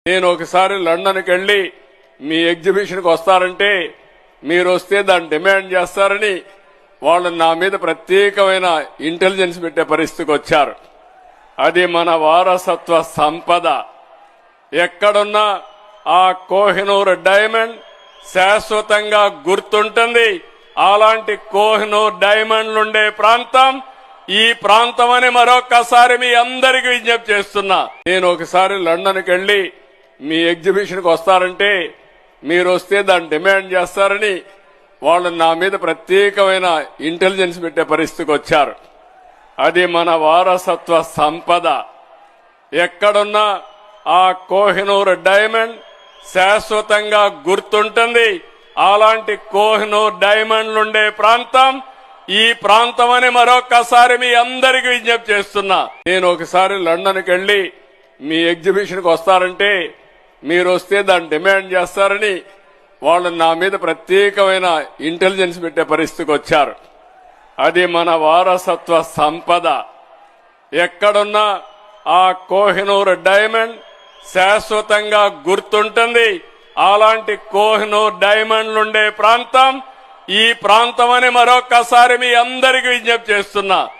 నేను ఒకసారి లండన్కి వెళ్లి మీ ఎగ్జిబిషన్కి వస్తారంటే మీరు వస్తే దాన్ని డిమాండ్ చేస్తారని వాళ్ళు నా మీద ప్రత్యేకమైన ఇంటెలిజెన్స్ పెట్టే పరిస్థితికి వచ్చారు. అది మన వారసత్వ సంపద. ఎక్కడున్నా ఆ కోహినూర్ డైమండ్ శాశ్వతంగా గుర్తుంటుంది. అలాంటి కోహినూర్ డైమండ్లుండే ప్రాంతం ఈ ప్రాంతం అని మరొక్కసారి మీ అందరికీ విజ్ఞప్తి చేస్తున్నా. నేను ఒకసారి లండన్కి వెళ్లి మీ ఎగ్జిబిషన్కి వస్తారంటే మీరు వస్తే దాన్ని డిమాండ్ చేస్తారని వాళ్ళు నా మీద ప్రత్యేకమైన ఇంటెలిజెన్స్ పెట్టే పరిస్థితికి వచ్చారు. అది మన వారసత్వ సంపద. ఎక్కడున్నా ఆ కోహినూర్ డైమండ్ శాశ్వతంగా గుర్తుంటుంది. అలాంటి కోహినూర్ డైమండ్లుండే ప్రాంతం ఈ ప్రాంతం అని మరొక్కసారి మీ అందరికీ విజ్ఞప్తి చేస్తున్నా. నేను ఒకసారి లండన్కి వెళ్లి మీ ఎగ్జిబిషన్కి వస్తారంటే మీరు వస్తే దాన్ని డిమాండ్ చేస్తారని వాళ్ళు నా మీద ప్రత్యేకమైన ఇంటెలిజెన్స్ పెట్టే పరిస్థితికి వచ్చారు. అది మన వారసత్వ సంపద. ఎక్కడున్నా ఆ కోహినూర్ డైమండ్ శాశ్వతంగా గుర్తుంటుంది. అలాంటి కోహినూర్ డైమండ్లుండే ప్రాంతం ఈ ప్రాంతం అని మరొక్కసారి మీ అందరికీ విజ్ఞప్తి చేస్తున్నా.